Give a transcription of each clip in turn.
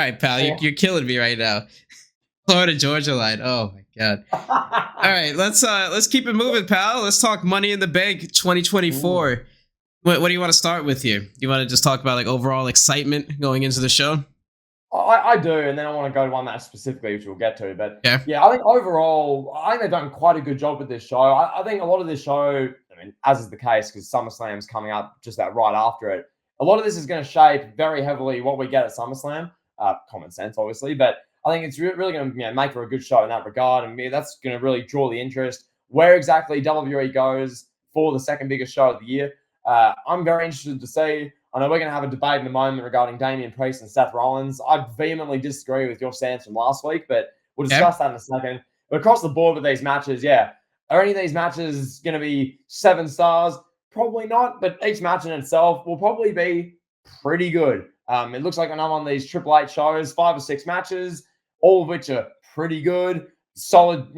right, pal. You're killing me right now. Florida Georgia line. Oh my god. All right, let's keep it moving, pal. Let's talk Money in the Bank 2024. Ooh. What do you want to start with here? Do you want to just talk about like overall excitement going into the show? I do, and then I want to go to one match specifically, which we'll get to. But Yeah. yeah, I think overall, I think they've done quite a good job with this show. I think a lot of this show, I mean, as is the case, because SummerSlam's coming up just about right after it, a lot of this is going to shape very heavily what we get at SummerSlam. Common sense, obviously, but I think it's really going to make for a good show in that regard, and that's going to really draw the interest. Where exactly WWE goes for the second biggest show of the year, I'm very interested to see. I know we're going to have a debate in a moment regarding Damian Priest and Seth Rollins. I vehemently disagree with your stance from last week, but we'll discuss that in a second. But across the board with these matches, are any of these matches going to be 7 stars? Probably not, but each match in itself will probably be pretty good. It looks like another one of these Triple H shows, 5 or 6 matches, all of which are pretty good. Solid,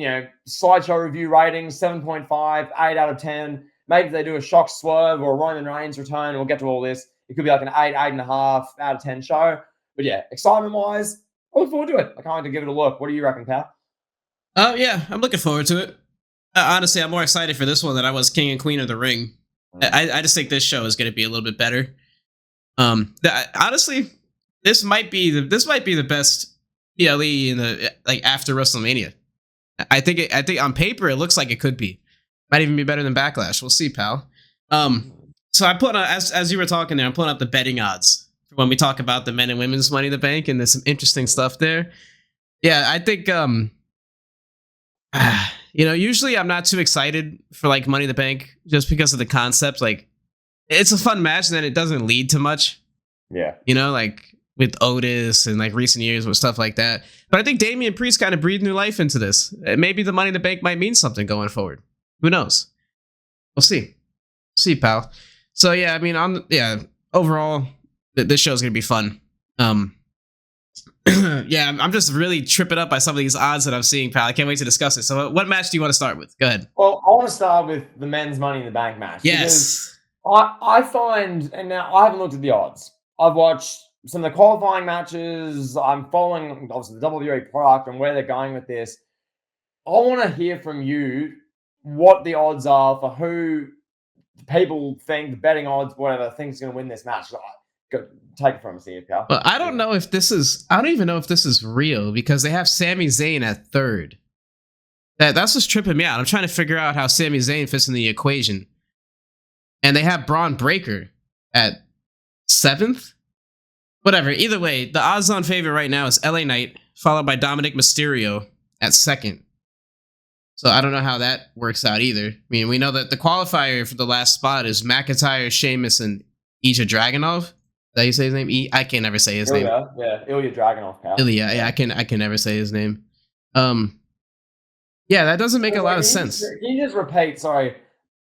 slideshow review ratings, 7.5, 8 out of 10. Maybe if they do a shock swerve or a Roman Reigns return, we'll get to all this. It could be like an 8, 8.5 out of 10 show. But yeah, excitement-wise, I look forward to it. I can't wait to give it a look. What do you reckon, pal? Yeah, I'm looking forward to it. Honestly, I'm more excited for this one than I was King and Queen of the Ring. I just think this show is going to be a little bit better. Honestly, this might be the best PLE in the after WrestleMania. I think on paper it looks like it could be. Might even be better than Backlash. We'll see, pal. So I put as you were talking there, I'm pulling up the betting odds for when we talk about the men and women's Money in the Bank, and there's some interesting stuff there. Yeah, I think usually I'm not too excited for like Money in the Bank just because of the concept. Like, it's a fun match, and then it doesn't lead to much. Yeah, like with Otis and like recent years with stuff like that. But I think Damian Priest kind of breathed new life into this. Maybe the Money in the Bank might mean something going forward. Who knows? We'll see, pal. So yeah, I mean, overall, this show's gonna be fun. Yeah, I'm just really tripping up by some of these odds that I'm seeing, pal. I can't wait to discuss it. So, what match do you want to start with? Go ahead. Well, I want to start with the men's Money in the Bank match. Yes. I find, and now I haven't looked at the odds. I've watched some of the qualifying matches. I'm following, obviously, the WWE product and where they're going with this. I want to hear from you what the odds are for who people think, the betting odds, whatever, thinks is going to win this match. Go, take it from us here, pal. Well, I don't even know if this is real because they have Sami Zayn at 3rd. That's what's tripping me out. I'm trying to figure out how Sami Zayn fits in the equation. And they have Braun Breaker at 7th? Whatever. Either way, the odds-on favorite right now is LA Knight, followed by Dominic Mysterio at 2nd. So I don't know how that works out either. I mean, we know that the qualifier for the last spot is McIntyre, Sheamus, and Ilya Dragunov. Is that how you say his name? I can never say his name. Yeah, Ilya Dragunov, pal. Ilya, yeah, I can never say his name. Yeah, that doesn't make a lot of sense. Can you just repeat, sorry,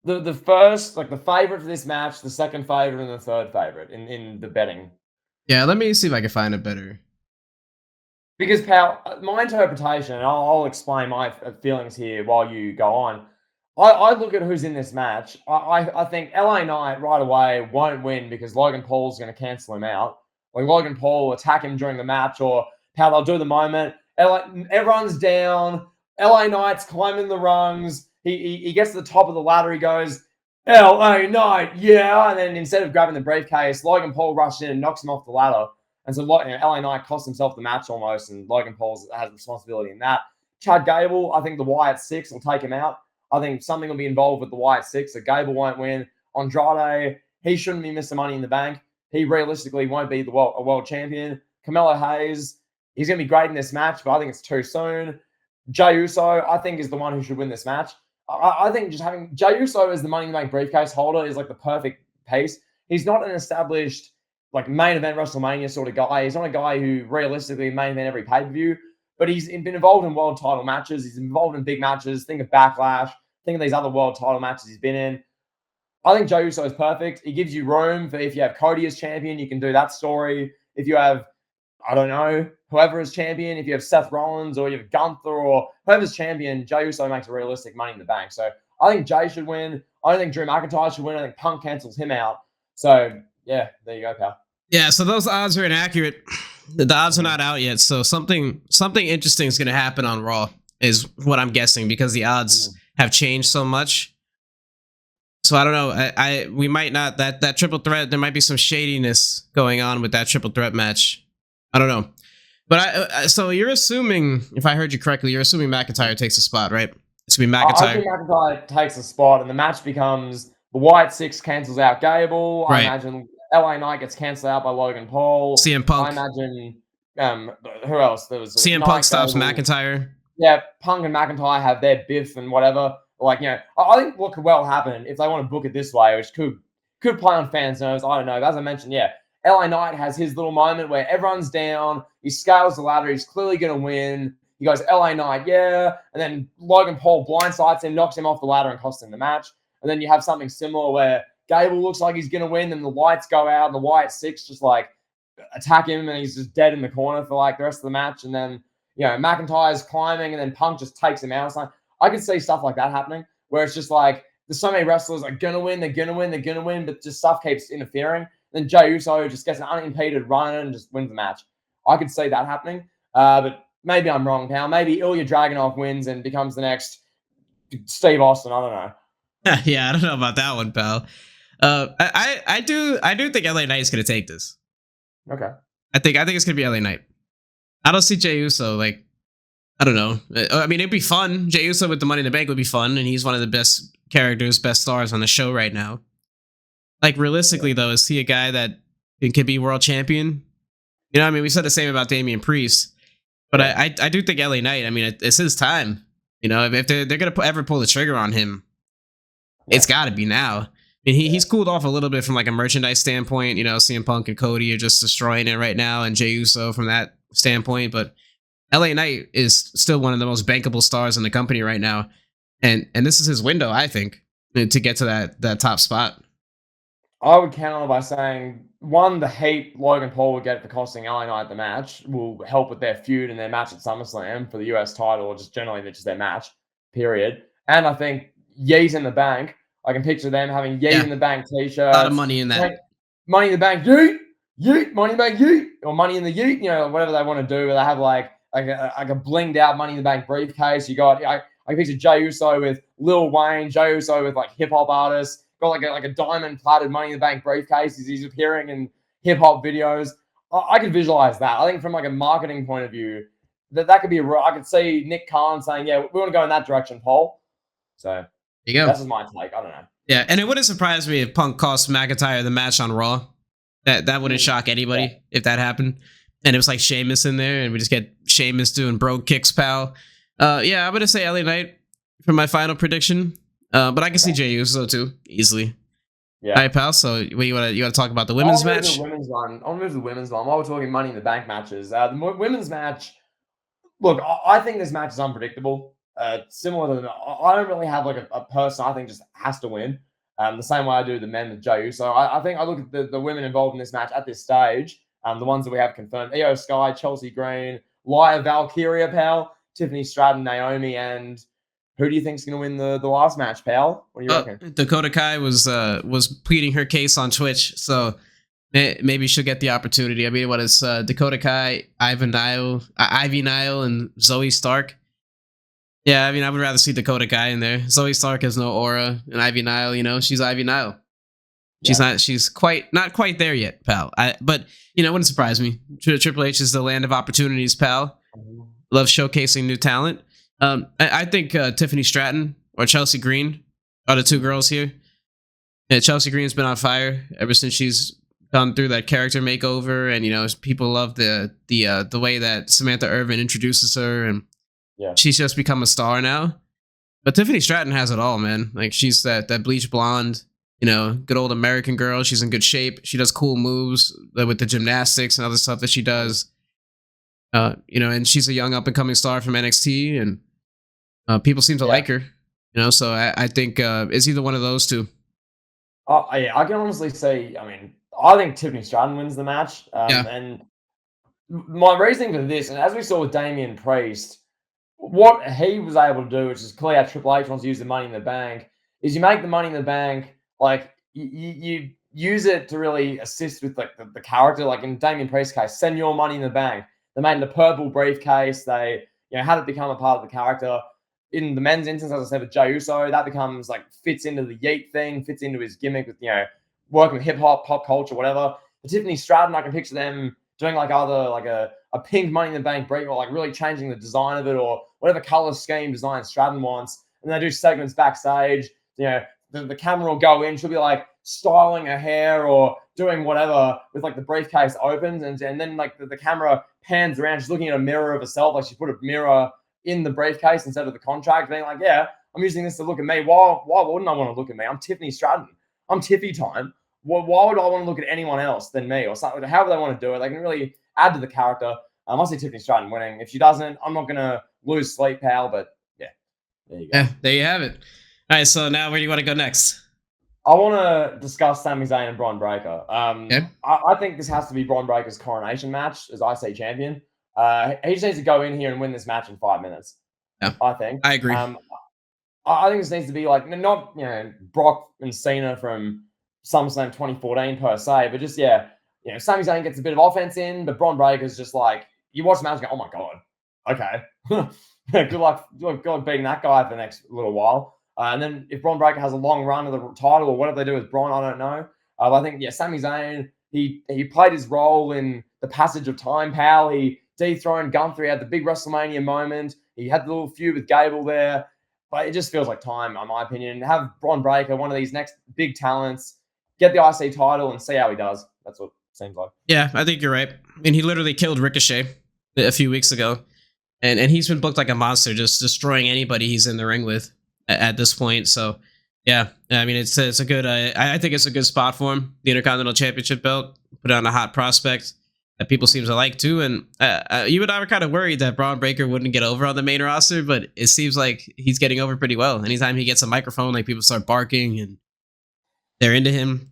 the first, like the favorite for this match, the second favorite, and the third favorite in the betting? Yeah, let me see if I can find it better. Because, pal, my interpretation, and I'll explain my feelings here while you go on. I look at who's in this match. I think LA Knight right away won't win because Logan Paul's going to cancel him out. Like Logan Paul will attack him during the match, or how they'll do the moment. Everyone's down. LA Knight's climbing the rungs. He gets to the top of the ladder. He goes, LA Knight, yeah. And then instead of grabbing the briefcase, Logan Paul rushes in and knocks him off the ladder. And so LA Knight cost himself the match almost, and Logan Paul has responsibility in that. Chad Gable, I think the Wyatt 6 will take him out. I think something will be involved with the Wyatt 6, so Gable won't win. Andrade, he shouldn't be missing Money in the Bank. He realistically won't be a world champion. Carmelo Hayes, he's going to be great in this match, but I think it's too soon. Jey Uso, I think, is the one who should win this match. I think just having Jey Uso as the Money in the Bank briefcase holder is like the perfect piece. He's not an established like main event WrestleMania sort of guy. He's not a guy who realistically main event every pay-per-view, but he's been involved in world title matches. He's involved in big matches. Think of Backlash. Think of these other world title matches he's been in. I think Jey Uso is perfect. He gives you room for if you have Cody as champion, you can do that story. If you have, I don't know, whoever is champion, if you have Seth Rollins or you have Gunther or whoever's champion, Jey Uso makes a realistic Money in the Bank. So I think Jey should win. I don't think Drew McIntyre should win. I think Punk cancels him out. So yeah, there you go, pal. Yeah, so those odds are inaccurate. The odds are not out yet, so something interesting is going to happen on Raw, is what I'm guessing, because the odds have changed so much. So I don't know. We might not that triple threat. There might be some shadiness going on with that triple threat match. I don't know. But so you're assuming, if I heard you correctly, you're assuming McIntyre takes a spot, right? It's gonna be McIntyre. I think McIntyre takes a spot, and the match becomes the White Six cancels out Gable. Right. I imagine LA Knight gets cancelled out by Logan Paul. CM Punk. I imagine who else? There was CM Punk stops McIntyre. Yeah, Punk and McIntyre have their biff and whatever. Like, I think what could well happen if they want to book it this way, which could play on fans' nerves. I don't know. As I mentioned, LA Knight has his little moment where everyone's down. He scales the ladder. He's clearly going to win. He goes, LA Knight, and then Logan Paul blindsides him, knocks him off the ladder, and costs him the match. And then you have something similar where Gable looks like he's going to win, then the lights go out, and the White Six just like attack him, and he's just dead in the corner for like the rest of the match. And then McIntyre's climbing, and then Punk just takes him out. It's like, I could see stuff like that happening, where it's just like there's so many wrestlers are gonna win, they're gonna win, but just stuff keeps interfering. Then Jey Uso just gets an unimpeded run and just wins the match. I could see that happening, but maybe I'm wrong, pal. Maybe Ilya Dragunov wins and becomes the next Steve Austin. I don't know. Yeah, I don't know about that one, pal. I do think LA Knight is gonna take this. Okay. I think it's gonna be LA Knight. I don't see Jey Uso, like, I don't know. I mean, it'd be fun. Jey Uso with the Money in the Bank would be fun, and he's one of the best characters, best stars on the show right now. Like, realistically, though, is he a guy that could be world champion? You know, I mean, we said the same about Damian Priest, but I do think LA Knight, I mean, it's his time. You know, if they're going to ever pull the trigger on him, it's got to be now. I mean, he's cooled off a little bit from like a merchandise standpoint. You know, CM Punk and Cody are just destroying it right now, and Jey Uso from that standpoint, but LA Knight is still one of the most bankable stars in the company right now, and this is his window, I think, to get to that top spot. I would counter by saying, one, the heat Logan Paul would get for costing LA Knight the match will help with their feud and their match at SummerSlam for the US title, or just generally just their match, period. And I think Yeet in the Bank, I can picture them having Yeet in the Bank t-shirts. A lot of money in that. Money in the Bank, Yeet, Money in the Bank, Yeet, or Money in the Yeet, whatever they want to do. They have like a blinged out Money in the Bank briefcase. You got, I picture Jey Uso with Lil Wayne, Jey Uso with like hip hop artists. Got like a diamond plated Money in the Bank briefcase. He's appearing in hip hop videos. I could visualize that. I think from like a marketing point of view, that could be I could see Nick Khan saying, we want to go in that direction, Paul. So there you go. That's my take. I don't know. Yeah, and it wouldn't surprise me if Punk cost McIntyre the match on Raw. That wouldn't shock anybody if that happened. And it was like Sheamus in there, and we just get Sheamus doing bro kicks, pal. I'm gonna say LA Knight for my final prediction. But I can see Jey Uso too, easily. Yeah. All right, pal. So you want to talk about the women's match? I'll move to the women's one. While we're talking Money in the Bank matches, the women's match. Look, I think this match is unpredictable. Similar to I don't really have like a person I think just has to win. The same way I do the men with Jey Uso. I think I look at the women involved in this match at this stage. The ones that we have confirmed: Io Sky, Chelsea Green, Lyra Valkyria, pal, Tiffany Stratton, Naomi, and who do you think is going to win the last match, pal? What do you reckon? Dakota Kai was pleading her case on Twitch, so maybe she'll get the opportunity. I mean, what is Dakota Kai, Ivy Nile, and Zoe Stark? Yeah, I mean, I would rather see Dakota Kai in there. Zoe Stark has no aura, and Ivy Nile, she's Ivy Nile. She's not quite there yet, pal. But it wouldn't surprise me. Triple H is the land of opportunities, pal. Love showcasing new talent. I think Tiffany Stratton or Chelsea Green are the two girls here. Yeah, Chelsea Green's been on fire ever since she's gone through that character makeover, and people love the way that Samantha Irvin introduces her, and she's just become a star now. But Tiffany Stratton has it all, man. Like, she's that bleach blonde, good old American girl. She's in good shape. She does cool moves with the gymnastics and other stuff that she does. And she's a young up and coming star from NXT, and people seem to like her. So I think it's either one of those two. I can honestly say, I think Tiffany Stratton wins the match. And my reasoning for this, and as we saw with Damian Priest, what he was able to do, which is clear Triple H wants to use the Money in the Bank, is you make the Money in the Bank, like, you use it to really assist with like the character. Like in Damian Priest's case, send your money in the bank. They made it a purple briefcase. They had it become a part of the character. In the men's instance, as I said with Jey Uso, that becomes like fits into the Yeet thing, fits into his gimmick with working with hip hop, pop culture, whatever. But Tiffany Stratton, I can picture them doing like either like a pink Money in the Bank break or like really changing the design of it or whatever color scheme design Stratton wants. And they do segments backstage. The camera will go in. She'll be like styling her hair or doing whatever with like the briefcase opens and then like the camera pans around. She's looking at a mirror of herself. Like she put a mirror in the briefcase instead of the contract, being like, yeah, I'm using this to look at me. Why wouldn't I want to look at me? I'm Tiffany Stratton. I'm Tiffy time. Why would I want to look at anyone else than me or something? However they want to do it, they can really add to the character. I see Tiffany Stratton winning. If she doesn't, I'm not going to lose sleep, pal. But yeah, there you go. Yeah, there you have it. All right, so now where do you want to go next? I want to discuss Sami Zayn and Bron Breakker. Okay. I think this has to be Bron Breakker's coronation match as IC champion. He just needs to go in here and win this match in 5 minutes. Yeah, I think. I agree. I think this needs to be like not Brock and Cena from SummerSlam 2014 per se, but just Sami Zayn gets a bit of offense in, but Bron Breakker's just like you watch the match and go, oh my god, okay, good luck beating that guy for the next little while. And then if Bron Breakker has a long run of the title or whatever they do with Bron, I don't know. I think Sami Zayn he played his role in the passage of time. Pal, he dethroned Gunther. He had the big WrestleMania moment. He had the little feud with Gable there. But it just feels like time, in my opinion. Have Bron Breakker, one of these next big talents, get the IC title and see how he does. That's what it seems like. Yeah, I think you're right. I mean, he literally killed Ricochet a few weeks ago. And he's been booked like a monster, just destroying anybody he's in the ring with at this point. So, yeah, I mean, it's a good, I think it's a good spot for him. The Intercontinental Championship belt, put on a hot prospect that people seem to like too. And you and I were kind of worried that Bron Breakker wouldn't get over on the main roster, but it seems like he's getting over pretty well. Anytime he gets a microphone, like people start barking and they're into him.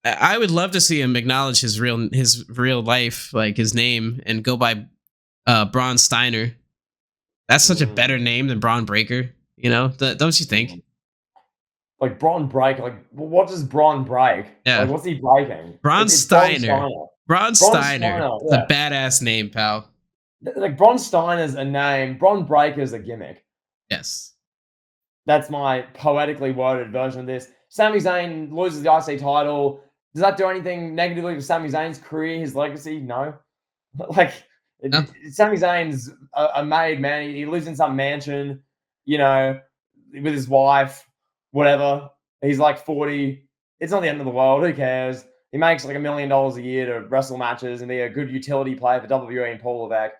I would love to see him acknowledge his real life, like his name, and go by Braun Steiner. That's such a better name than Bron Breakker. Don't you think? Like Bron Breakker, like what does Bron break? Yeah. Like what's he breaking? Braun Steiner. Braun Steiner. It's a badass name, pal. Like Braun Steiner's a name. Bron Breakker's a gimmick. Yes. That's my poetically worded version of this. Sami Zayn loses the IC title. Does that do anything negatively for Sami Zayn's career, his legacy? No. Sami Zayn's a made man. He lives in some mansion, with his wife, whatever. He's like 40. It's not the end of the world. Who cares? He makes like $1 million a year to wrestle matches and be a good utility player for WWE and Paul Levesque.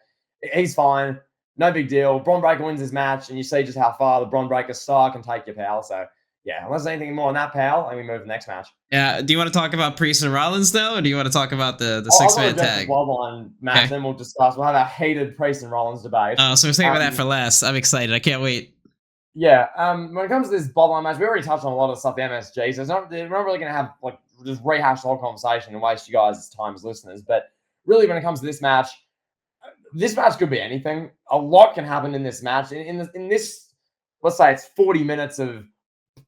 He's fine. No big deal. Bron Breakker wins his match, and you see just how far the Bron Breakker star can take your pal. So, yeah, unless there's anything more on that, pal, and we move to the next match. Yeah. Do you want to talk about Priest and Rollins, though, or do you want to talk about the six-man tag? The Bloodline match, okay. Then we'll discuss. We'll have a heated Priest and Rollins debate. So we're saving about that for last. I'm excited. I can't wait. Yeah. When it comes to this Bloodline match, we already touched on a lot of stuff, the MSG, so we're not really going to have like just rehash the whole conversation and waste you guys' time as listeners. But really, when it comes to this match could be anything. A lot can happen in this match. In this, let's say it's 40 minutes of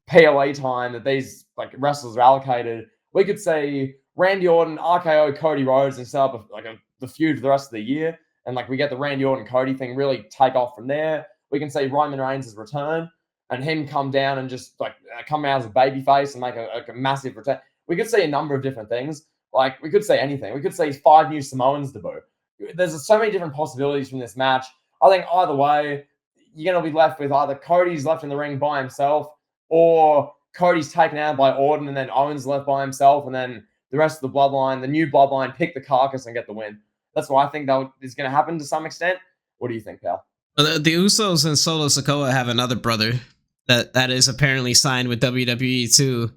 PLE time that these like wrestlers are allocated. We could say Randy Orton, RKO, Cody Rhodes, and set up the feud for the rest of the year. And like we get the Randy Orton Cody thing really take off from there. We can see Roman Reigns' return and him come down and just like come out as a babyface and make a massive return. We could see a number of different things. Like we could say anything. We could see 5 new Samoans debut. There's so many different possibilities from this match. I think either way, you're going to be left with either Cody's left in the ring by himself or Cody's taken out by Orton and then Owens left by himself and then the rest of the Bloodline, the new Bloodline, pick the carcass and get the win. That's what I think is going to happen to some extent. What do you think, pal? The Usos and Solo Sikoa have another brother that is apparently signed with WWE too.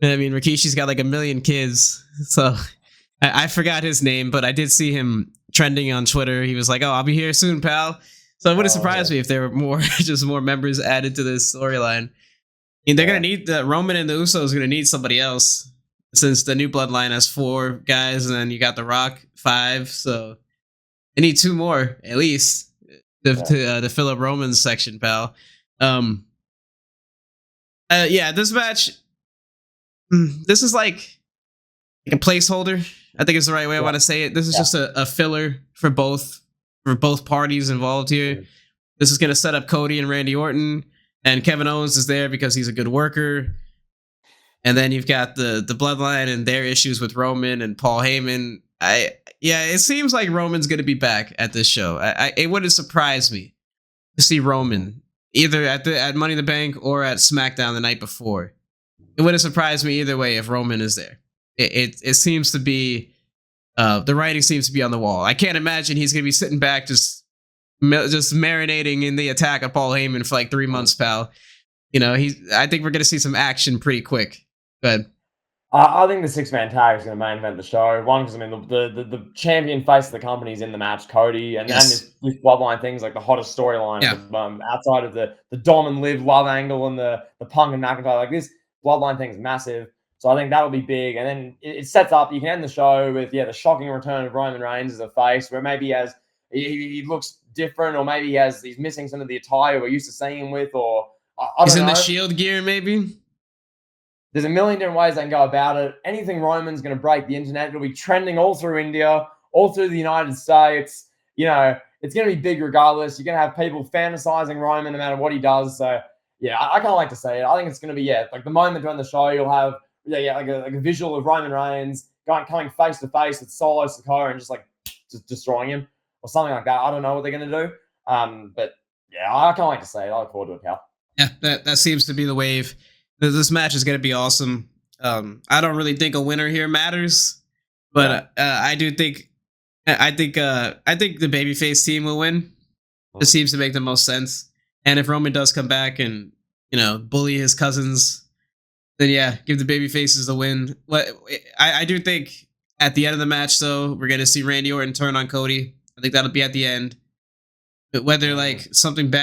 I mean, Rikishi's got like 1 million kids, so I forgot his name, but I did see him trending on Twitter. He was like, "Oh, I'll be here soon, pal." So it wouldn't surprise me if there were more members added to this storyline. I mean, they're gonna need Roman and the Usos are gonna need somebody else since the new Bloodline has 4 guys, and then you got The Rock 5, so they need 2 more at least to fill up Roman's section, pal. This match. this is like a placeholder. I think is the right way I Yeah. want to say it. This is Yeah. just a filler for both parties involved here. Mhm. This is going to set up Cody and Randy Orton, and Kevin Owens is there because he's a good worker. And then you've got the Bloodline and their issues with Roman and Paul Heyman. It seems like Roman's going to be back at this show. It wouldn't surprise me to see Roman either at Money in the Bank or at SmackDown the night before. It wouldn't surprise me either way if Roman is there. It seems to be the writing seems to be on the wall. I can't imagine he's going to be sitting back just marinating in the attack of Paul Heyman for like 3 months, pal. I think we're going to see some action pretty quick. But I think the 6-man tag is going to main event the show. One, because I mean the champion face of the company is in the match, Cody, and Yes. this Bloodline thing's like the hottest storyline. Yeah. Outside of the Dom and Liv love angle and the Punk and McIntyre, like this Bloodline thing is massive. So I think that'll be big, and then it sets up. You can end the show with the shocking return of Roman Reigns as a face, where maybe he looks different, or maybe he's missing some of the attire we're used to seeing him with, or I don't know. He's in the Shield gear, maybe. There's a million different ways they can go about it. Anything Roman's going to break the internet. It'll be trending all through India, all through the United States. It's going to be big regardless. You're going to have people fantasizing Roman no matter what he does. So, I can't wait to see it. I think it's going to be, like the moment during the show, you'll have, like a visual of Roman Reigns coming face to face with Solo Sikoa and just destroying him or something like that. I don't know what they're going to do. But, I can't wait to see it. I look forward to it, pal. Yeah, that seems to be the wave. This match is going to be awesome. I don't really think a winner here matters, but I think the babyface team will win. It seems to make the most sense. And if Roman does come back and bully his cousins, then give the babyfaces the win. I do think at the end of the match, though, we're going to see Randy Orton turn on Cody. I think that'll be at the end. But whether something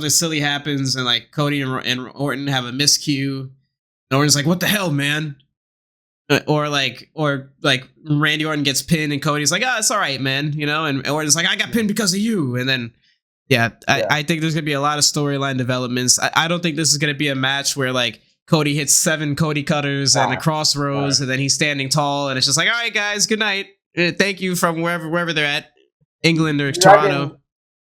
silly happens and Cody and Orton have a miscue, and Orton's like, "What the hell, man?" Or Randy Orton gets pinned and Cody's like, "Oh, it's all right, man," and Orton's like, "I got pinned because of you," and then I think there's gonna be a lot of storyline developments. I don't think this is gonna be a match where Cody hits 7 Cody cutters and a crossroads, and then he's standing tall, and it's just like, "All right, guys, good night, thank you," from wherever they're at, England or Toronto.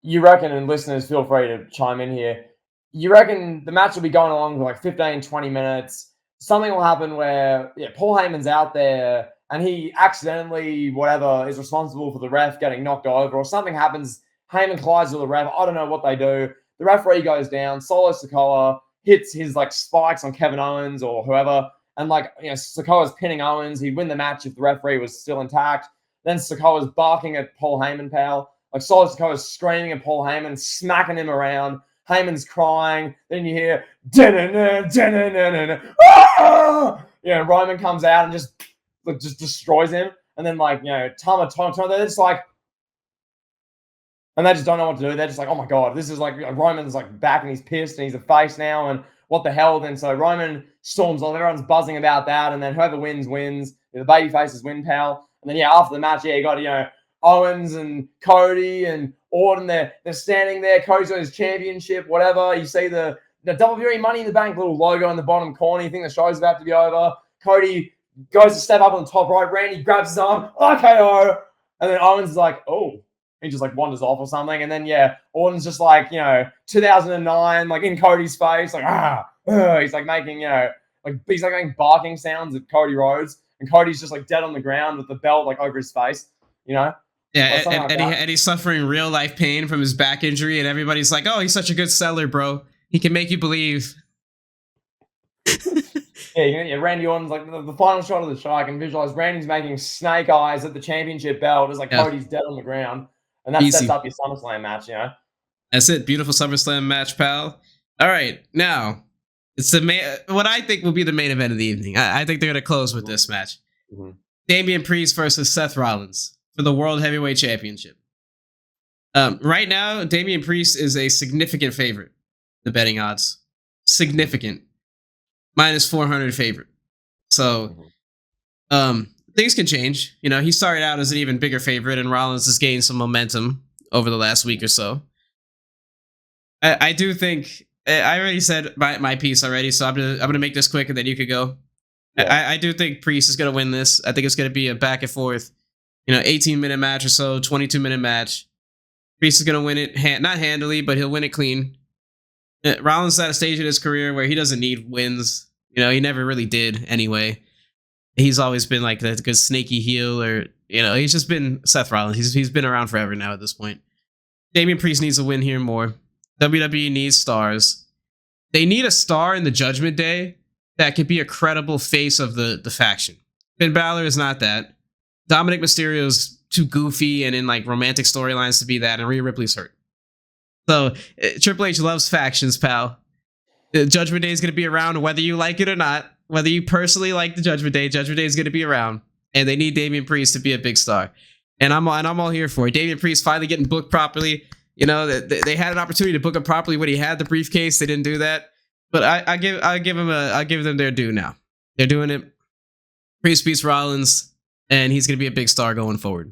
You reckon, and listeners, feel free to chime in here. You reckon the match will be going along for 15, 20 minutes. Something will happen where Paul Heyman's out there and he accidentally, is responsible for the ref getting knocked over, or something happens. Heyman collides with the ref. I don't know what they do. The referee goes down. Solo Sikoa hits his spikes on Kevin Owens or whoever. And Sikoa's pinning Owens. He'd win the match if the referee was still intact. Then Sikoa's barking at Paul Heyman, pal. Solo Sikoa's screaming at Paul Heyman, smacking him around. Heyman's crying. Then you hear, Roman comes out and just destroys him. And then, Tama, they're just and they just don't know what to do. They're just like, oh my God, this is Roman's back and he's pissed and he's a face now. And what the hell? Then so Roman storms off. Everyone's buzzing about that. And then whoever wins. The baby faces win, pal. And then, after the match, you got, Owens and Cody and Orton, they're standing there. Cody's got his championship, whatever. You see the WWE Money in the Bank little logo in the bottom corner. You think the show's about to be over. Cody goes to step up on the top right. Randy grabs his arm, RKO. And then Owens is like, oh. He just wanders off or something. And then, Orton's just 2009, in Cody's face, he's making, he's making barking sounds at Cody Rhodes. And Cody's just dead on the ground with the belt over his face, Yeah, and he's suffering real life pain from his back injury, and everybody's like, "Oh, he's such a good seller, bro. He can make you believe." Randy Orton's the final shot of the show. I can visualize Randy's making snake eyes at the championship belt as Cody's dead on the ground, and that sets up your SummerSlam match. That's it. Beautiful SummerSlam match, pal. All right, now it's what I think will be the main event of the evening. I think they're gonna close with this match: Damian Priest versus Seth Rollins for the World Heavyweight Championship. Right now, Damian Priest is a significant favorite. The betting odds. Significant. -400 favorite. So, things can change. He started out as an even bigger favorite, and Rollins has gained some momentum over the last week or so. I do think I already said my piece already, so I'm gonna make this quick, and then you could go. Yeah. I do think Priest is going to win this. I think it's going to be a back and forth, 18-minute match or so, 22-minute match. Priest is going to win it, not handily, but he'll win it clean. Rollins is at a stage in his career where he doesn't need wins. He never really did anyway. He's always been like the good snaky heel, or he's just been Seth Rollins. He's been around forever now at this point. Damian Priest needs to win here more. WWE needs stars. They need a star in the Judgment Day that could be a credible face of the faction. Finn Balor is not that. Dominic Mysterio is too goofy and in like romantic storylines to be that, and Rhea Ripley's hurt. So Triple H loves factions, pal. The Judgment Day is going to be around whether you like it or not. Whether you personally like the Judgment Day is going to be around, and they need Damian Priest to be a big star. And I'm all here for it. Damian Priest finally getting booked properly. They had an opportunity to book him properly when he had the briefcase. They didn't do that, but I give them their due now. They're doing it. Priest beats Rollins, and he's going to be a big star going forward.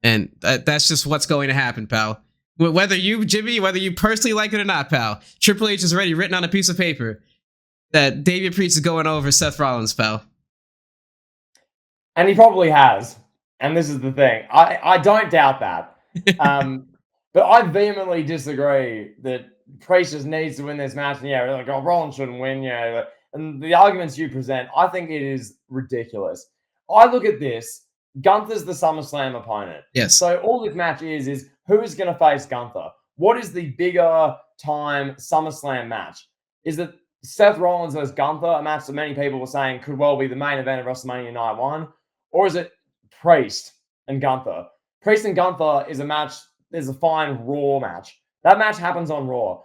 And that's just what's going to happen, pal. Whether you personally like it or not, pal, Triple H is already written on a piece of paper that Damian Priest is going over Seth Rollins, pal. And he probably has. And this is the thing. I don't doubt that. But I vehemently disagree that Priest just needs to win this match. And yeah, like, Rollins shouldn't win. And the arguments you present, I think it is ridiculous. I look at this. Gunther's the SummerSlam opponent. Yes. So all this match is who is going to face Gunther? What is the bigger time SummerSlam match? Is it Seth Rollins versus Gunther, a match that many people were saying could well be the main event of WrestleMania Night 1? Or is it Priest and Gunther? Priest and Gunther is a match, is a fine Raw match. That match happens on Raw.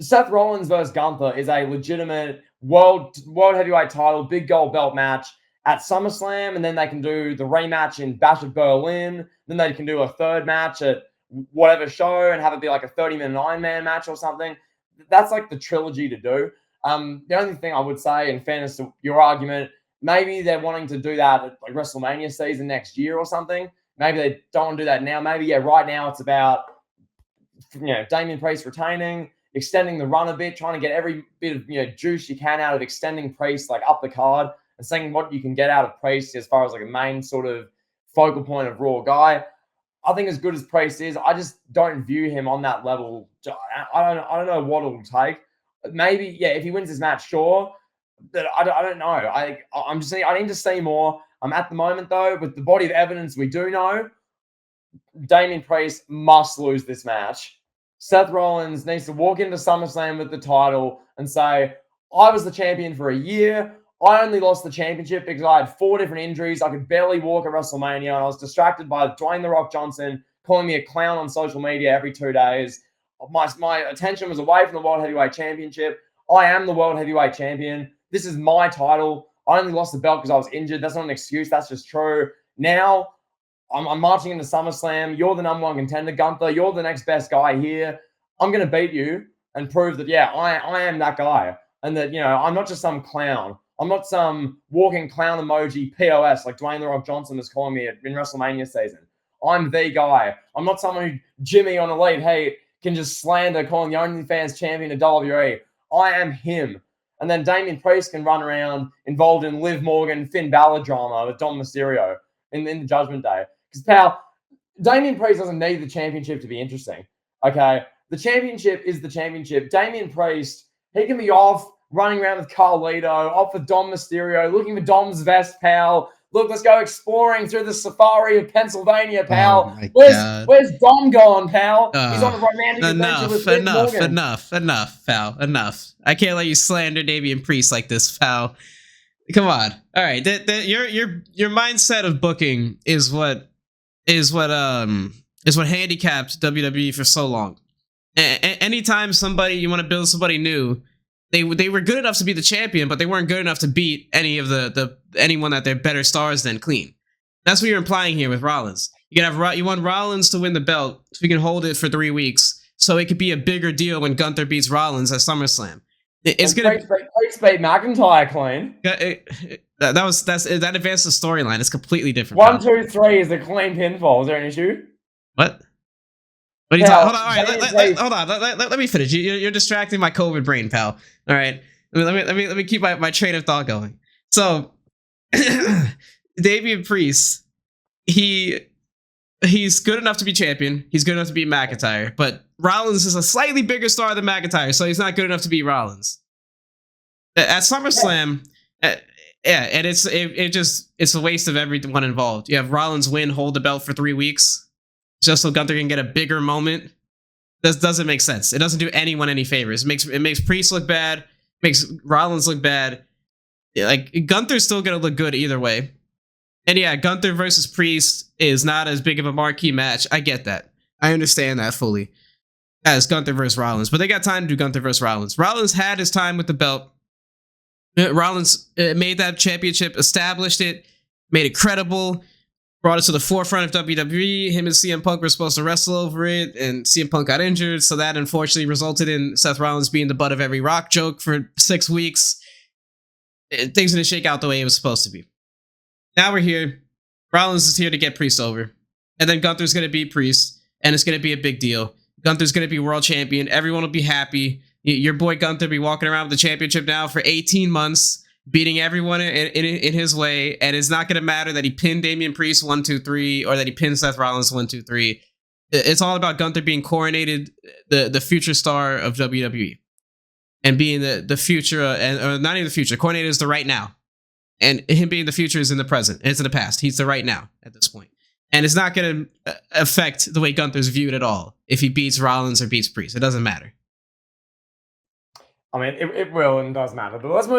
Seth Rollins versus Gunther is a legitimate world heavyweight title, big gold belt match at SummerSlam, and then they can do the rematch in Bash at Berlin. Then they can do a third match at whatever show and have it be like a 30-minute Iron-Man match or something. That's like the trilogy to do. The only thing I would say, in fairness to your argument, maybe they're wanting to do that at like WrestleMania season next year or something. Maybe they don't want to do that now. Maybe, right now it's about, Damian Priest retaining, extending the run a bit, trying to get every bit of, juice you can out of extending Priest like up the card and seeing what you can get out of Priest as far as like a main sort of focal point of Raw guy. I think as good as Priest is, I just don't view him on that level. I don't know what it'll take. Maybe, if he wins this match, sure. But I don't know. I'm just saying I need to see more. At the moment, though, with the body of evidence we do know, Damian Priest must lose this match. Seth Rollins needs to walk into SummerSlam with the title and say, I was the champion for a year. I only lost the championship because I had 4 different injuries. I could barely walk at WrestleMania, and I was distracted by Dwayne "The Rock" Johnson calling me a clown on social media every 2 days. My attention was away from the World Heavyweight Championship. I am the World Heavyweight Champion. This is my title. I only lost the belt because I was injured. That's not an excuse. That's just true. Now, I'm marching into SummerSlam. You're the number 1 contender, Gunther. You're the next best guy here. I'm going to beat you and prove that, I am that guy. And that, I'm not just some clown. I'm not some walking clown emoji POS like Dwayne "The Rock" Johnson was calling me in WrestleMania season. I'm the guy. I'm not someone who Jimmy on Elite Heat can just slander calling the OnlyFans champion of WWE. I am him. And then Damian Priest can run around involved in Liv Morgan, Finn Balor drama with Dom Mysterio in the Judgment Day. Because, pal, Damian Priest doesn't need the championship to be interesting. Okay? The championship is the championship. Damian Priest, he can be off running around with Carlito, off with Dom Mysterio, looking for Dom's vest, pal. Look, let's go exploring through the safari of Pennsylvania, pal. Where's Dom gone, pal? He's on a romantic adventure with Liv Morgan. Enough, pal. Enough. I can't let you slander Damian Priest like this, pal. Come on. All right. Your mindset of booking is what handicapped WWE for so long. Anytime you want to build somebody new, they were good enough to be the champion, but they weren't good enough to beat any of anyone that they're better stars than clean. That's what you're implying here with Rollins. You want Rollins to win the belt so he can hold it for 3 weeks, so it could be a bigger deal when Gunther beats Rollins at SummerSlam. It's gonna Priest beat McIntyre clean. That advanced the storyline. It's completely different. 1, 2, 3 is a clean pinfall. Is there an issue? What? What are you talking? Hold on. All right. Hold on. Let me finish. You're distracting my COVID brain, pal. All right. Let me keep my train of thought going. So Damian Priest, he's good enough to be champion. He's good enough to beat McIntyre, but Rollins is a slightly bigger star than McIntyre, so he's not good enough to beat Rollins. At SummerSlam, and it's a waste of everyone involved. You have Rollins win, hold the belt for 3 weeks, just so Gunther can get a bigger moment. This doesn't make sense. It doesn't do anyone any favors. It makes Priest look bad, makes Rollins look bad. Like, Gunther's still gonna look good either way. And yeah, Gunther versus Priest is not as big of a marquee match. I get that. I understand that fully. As Gunther versus Rollins, but they got time to do Gunther versus Rollins. Rollins had his time with the belt. Rollins made that championship, established it, made it credible, brought it to the forefront of WWE. Him and CM Punk were supposed to wrestle over it, and CM Punk got injured, so that unfortunately resulted in Seth Rollins being the butt of every Rock joke for 6 weeks. Things didn't shake out the way it was supposed to be. Now we're here. Rollins is here to get Priest over, and then Gunther's going to beat Priest, and it's going to be a big deal. Gunther's going to be world champion. Everyone will be happy. Your boy Gunther be walking around with the championship now for 18 months, beating everyone in his way, and it's not going to matter that he pinned Damian Priest 1, 2, 3, or that he pinned Seth Rollins 1, 2, 3. It's all about Gunther being coronated the future star of WWE and being the future, or not even the future. Coronated is the right now, and him being the future is in the present. It's in the past. He's the right now at this point. And it's not going to affect the way Gunther's viewed at all if he beats Rollins or beats Priest. It doesn't matter. I mean, it will and does matter. But let's move